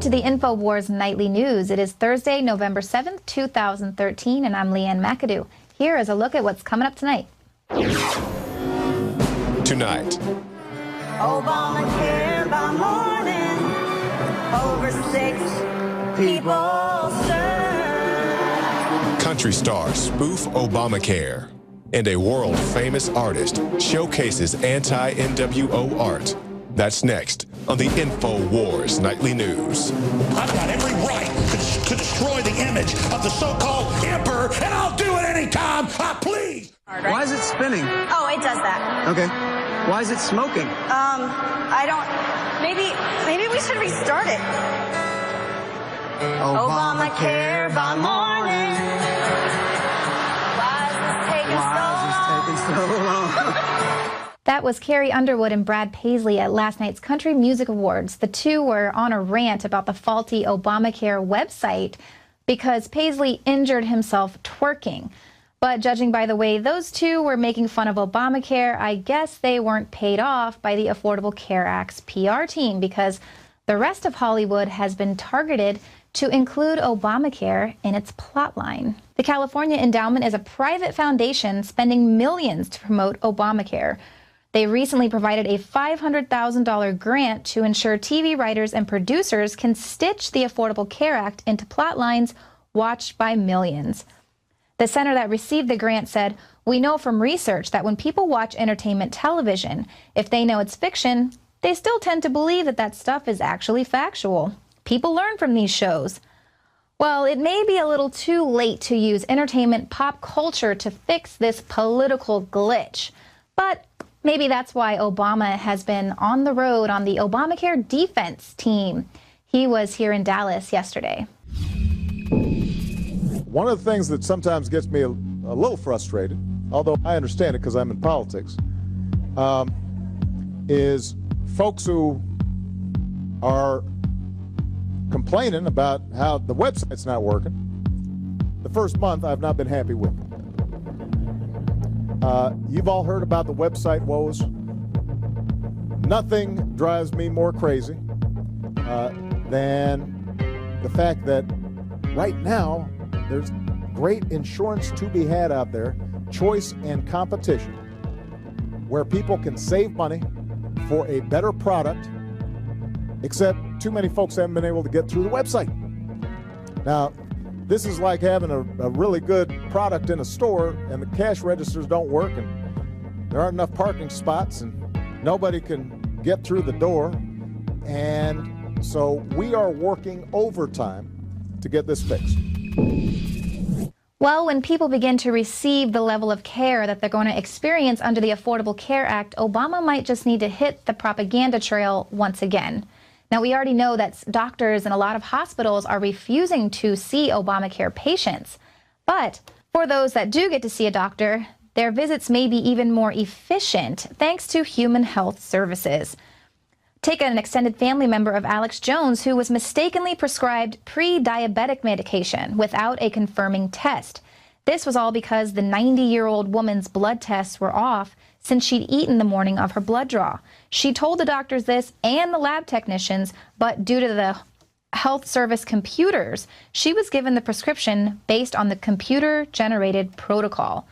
to the InfoWars Nightly News. It is Thursday, November 7th, 2013, and I'm Leanne McAdoo. Here is a look at what's coming up tonight. Tonight. Obamacare by morning, over 6 people served. Country stars spoof Obamacare, and a world-famous artist showcases anti-NWO art. That's next on the InfoWars Nightly News. I've got every right to destroy the image of the so-called emperor, and I'll do it anytime I please. Why is it spinning? Oh, it does that. Okay. Why is it smoking? I don't... Maybe we should restart it. Obamacare by morning. Why is this taking so long? Why is this taking so long? That was Carrie, Underwood, and Brad Paisley at last night's Country Music Awards. The two were on a rant about the faulty Obamacare website because Paisley injured himself twerking. But judging by the way those two were making fun of Obamacare, I guess they weren't paid off by the Affordable Care Act's PR team, because the rest of Hollywood has been targeted to include Obamacare in its plotline. The California Endowment is a private foundation spending millions to promote Obamacare. They recently provided a $500,000 grant to ensure TV writers and producers can stitch the Affordable Care Act into plot lines watched by millions. The center that received the grant said, "We know from research that when people watch entertainment television, if they know it's fiction, they still tend to believe that that stuff is actually factual. People learn from these shows." Well, it may be a little too late to use entertainment pop culture to fix this political glitch, but maybe that's why Obama has been on the road on the Obamacare defense team. He was here in Dallas yesterday. One of the things that sometimes gets me a little frustrated, although I understand it because I'm in politics, is folks who are complaining about how the website's not working. The first month I've not been happy with. You've all heard about the website woes. Nothing drives me more crazy than the fact that right now there's great insurance to be had out there, choice and competition, where people can save money for a better product, except too many folks haven't been able to get through the website. Now, this is like having a really good product in a store and the cash registers don't work and there aren't enough parking spots and nobody can get through the door. And so we are working overtime to get this fixed. Well, when people begin to receive the level of care that they're going to experience under the Affordable Care Act, Obama might just need to hit the propaganda trail once again. Now, we already know that doctors and a lot of hospitals are refusing to see Obamacare patients. But for those that do get to see a doctor, their visits may be even more efficient thanks to human health services. Take an extended family member of Alex Jones who was mistakenly prescribed pre-diabetic medication without a confirming test. This was all because the 90-year-old woman's blood tests were off since she'd eaten the morning of her blood draw. She told the doctors this and the lab technicians, but due to the health service computers, she was given the prescription based on the computer-generated protocol.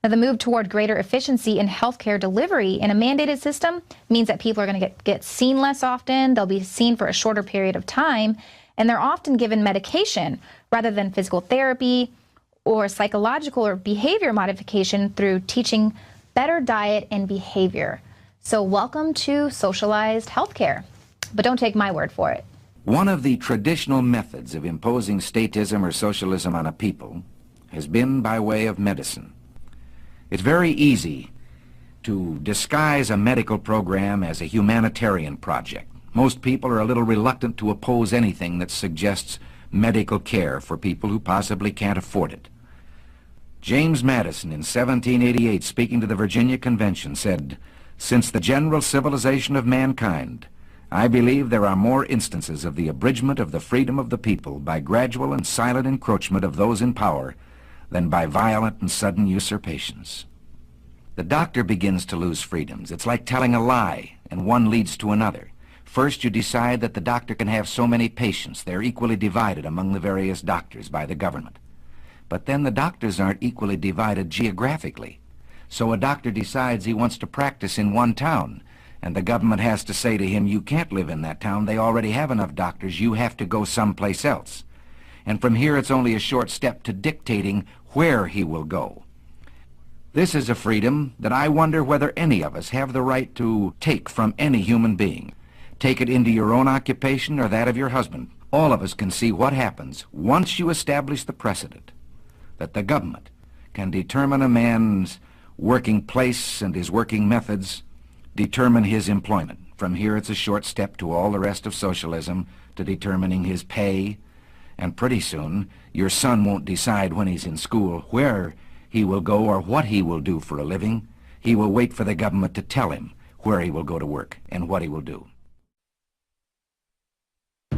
Now, the move toward greater efficiency in healthcare delivery in a mandated system means that people are going to get seen less often, they'll be seen for a shorter period of time, and they're often given medication rather than physical therapy or psychological or behavior modification through teaching better diet and behavior. So welcome to socialized healthcare, but don't take my word for it. One of the traditional methods of imposing statism or socialism on a people has been by way of medicine. It's very easy to disguise a medical program as a humanitarian project. Most people are a little reluctant to oppose anything that suggests medical care for people who possibly can't afford it. James Madison in 1788, speaking to the Virginia Convention, said, "Since the general civilization of mankind, I believe there are more instances of the abridgment of the freedom of the people by gradual and silent encroachment of those in power than by violent and sudden usurpations." The doctor begins to lose freedoms. It's like telling a lie, and one leads to another. First, you decide that the doctor can have so many patients. They're equally divided among the various doctors by the government. But then the doctors aren't equally divided geographically. So a doctor decides he wants to practice in one town, and the government has to say to him, you can't live in that town. They already have enough doctors. You have to go someplace else. And from here, it's only a short step to dictating where he will go. This is a freedom that I wonder whether any of us have the right to take from any human being. Take it into your own occupation or that of your husband. All of us can see what happens once you establish the precedent that the government can determine a man's working place and his working methods, determine his employment. From here, it's a short step to all the rest of socialism, to determining his pay. And pretty soon, your son won't decide when he's in school where he will go or what he will do for a living. He will wait for the government to tell him where he will go to work and what he will do.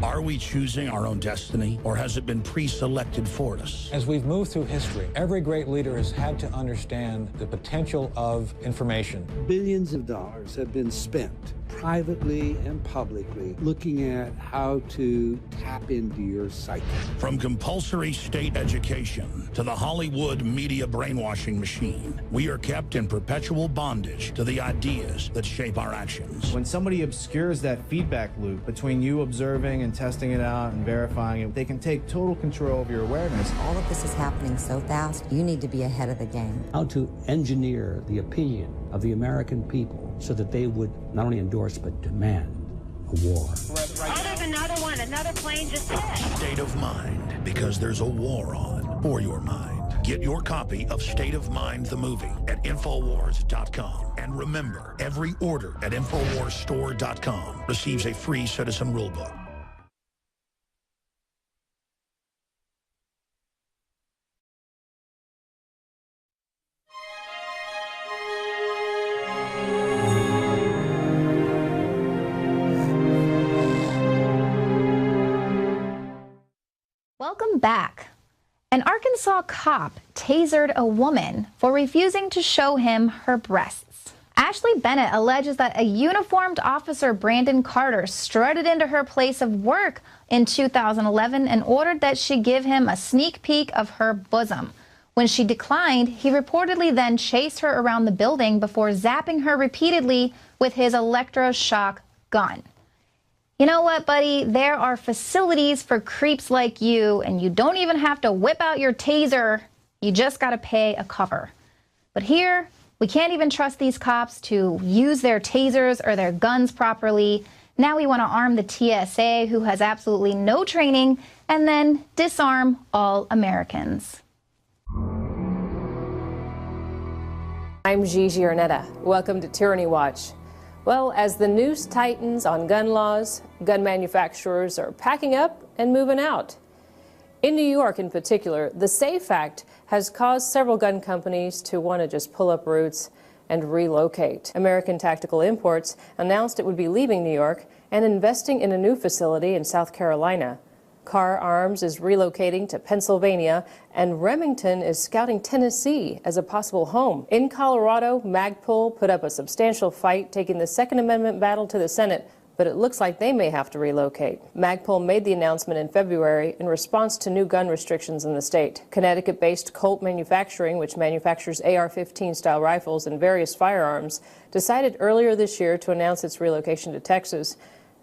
Are we choosing our own destiny, or has it been pre-selected for us? As we've moved through history, every great leader has had to understand the potential of information. Billions of dollars have been spent privately and publicly looking at how to tap into your psyche. From compulsory state education to the Hollywood media brainwashing machine, we are kept in perpetual bondage to the ideas that shape our actions. When somebody obscures that feedback loop between you observing and testing it out and verifying it, they can take total control of your awareness. All of this is happening so fast, you need to be ahead of the game. How to engineer the opinion of the American people so that they would not only endorse but demand a war. Oh, there's another one. Another plane just hit. State of Mind, because there's a war on for your mind. Get your copy of State of Mind, the movie, at Infowars.com. And remember, every order at InfoWarsStore.com receives a free citizen rulebook. Welcome back. An Arkansas cop tasered a woman for refusing to show him her breasts. Ashlea Bennett alleges that a uniformed officer, Brandon Carter, strutted into her place of work in 2011 and ordered that she give him a sneak peek of her bosom. When she declined, he reportedly then chased her around the building before zapping her repeatedly with his electroshock gun. You know what, buddy? There are facilities for creeps like you, and you don't even have to whip out your taser. You just got to pay a cover. But here, we can't even trust these cops to use their tasers or their guns properly. Now we want to arm the TSA, who has absolutely no training, and then disarm all Americans. I'm Gigi Arnetta. Welcome to Tyranny Watch. Well, as the noose tightens on gun laws, gun manufacturers are packing up and moving out. In New York in particular, the SAFE Act has caused several gun companies to want to just pull up roots and relocate. American Tactical Imports announced it would be leaving New York and investing in a new facility in South Carolina. Carr Arms is relocating to Pennsylvania, and Remington is scouting Tennessee as a possible home. In Colorado, Magpul put up a substantial fight, taking the Second Amendment battle to the Senate, but it looks like they may have to relocate. Magpul made the announcement in February in response to new gun restrictions in the state. Connecticut-based Colt Manufacturing, which manufactures AR-15 style rifles and various firearms, decided earlier this year to announce its relocation to Texas.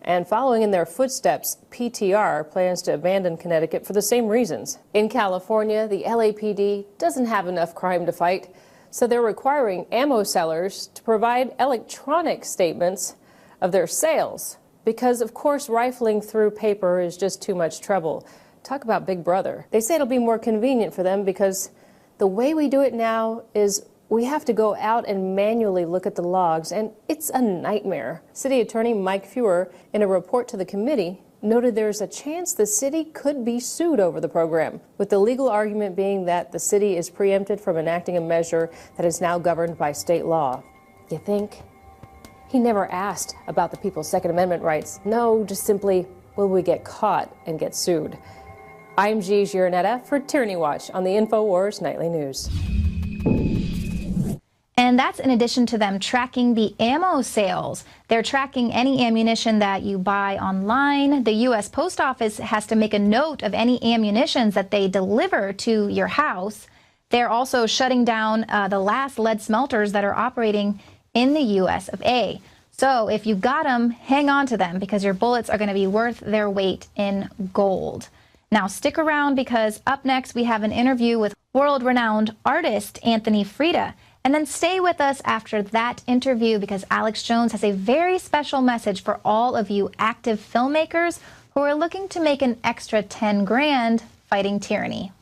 And following in their footsteps, PTR plans to abandon Connecticut for the same reasons. In California, the LAPD doesn't have enough crime to fight, so they're requiring ammo sellers to provide electronic statements of their sales, because of course rifling through paper is just too much trouble. Talk about Big Brother. They say it'll be more convenient for them because the way we do it now is we have to go out and manually look at the logs, and it's a nightmare. City Attorney Mike Feuer, in a report to the committee, noted there's a chance the city could be sued over the program, with the legal argument being that the city is preempted from enacting a measure that is now governed by state law. You think? He never asked about the people's Second Amendment rights. No, just simply, will we get caught and get sued? I'm Gigi Arnetta for Tyranny Watch on the InfoWars Nightly News. And And that's in addition to them tracking the ammo sales. They're tracking any ammunition that you buy online. The U.S. Post Office has to make a note of any ammunitions that they deliver to your house. They're also shutting down the last lead smelters that are operating in the U.S. of A. So if you got them, hang on to them because your bullets are going to be worth their weight in gold. Now stick around because up next we have an interview with world-renowned artist Anthony Freda. And then stay with us after that interview because Alex Jones has a very special message for all of you active filmmakers who are looking to make an extra 10 grand fighting tyranny.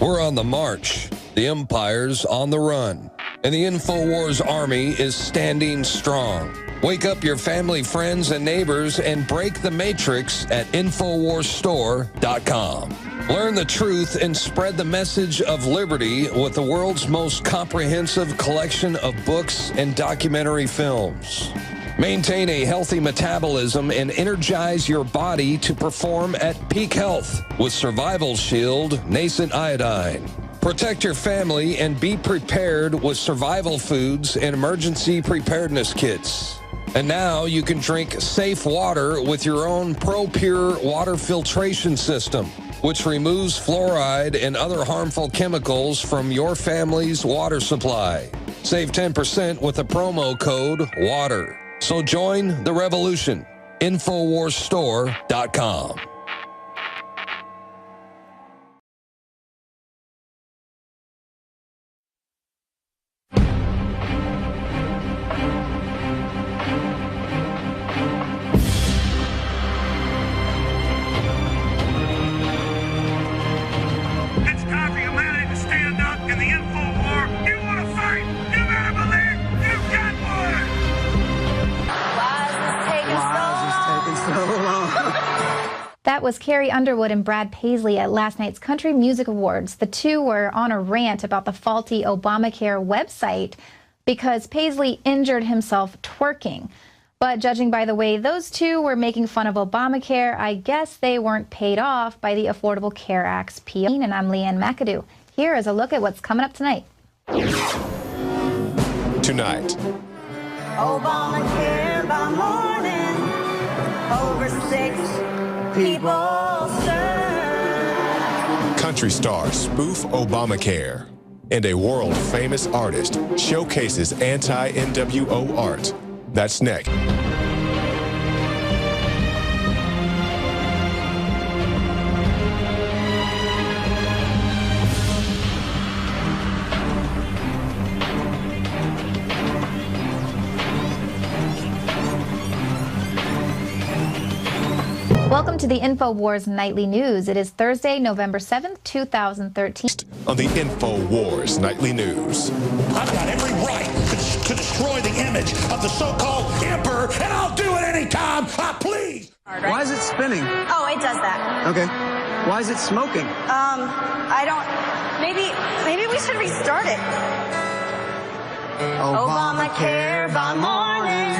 We're on the march. The empire's on the run. And the InfoWars army is standing strong. Wake up your family, friends, and neighbors and break the matrix at InfoWarsStore.com. Learn the truth and spread the message of liberty with the world's most comprehensive collection of books and documentary films. Maintain a healthy metabolism and energize your body to perform at peak health with Survival Shield Nascent Iodine. Protect your family and be prepared with survival foods and emergency preparedness kits. And now you can drink safe water with your own ProPure water filtration system, which removes fluoride and other harmful chemicals from your family's water supply. Save 10% with the promo code WATER. So join the revolution. InfoWarsStore.com. It's time for humanity to stand up in the info war. You want to fight? You better believe you've got one. That was Carrie, Underwood, and Brad Paisley at last night's Country Music Awards. The two were on a rant about the faulty Obamacare website because Paisley injured himself twerking. But judging by the way those two were making fun of Obamacare, I guess they weren't paid off by the Affordable Care Act's PO. And I'm Leanne McAdoo. Here is a look at what's coming up tonight. Tonight. Obamacare by morning. Over 6 people served. Country stars spoof Obamacare. And a world-famous artist showcases anti-NWO art. That's next. Welcome to the InfoWars Nightly News. It is Thursday, November 7th, 2013. On the InfoWars Nightly News. I've got every right to destroy the image of the so-called emperor, and I'll do it anytime I please. Why is it spinning? Oh, it does that. Okay. Why is it smoking? I don't. Maybe we should restart it. Obamacare by morning.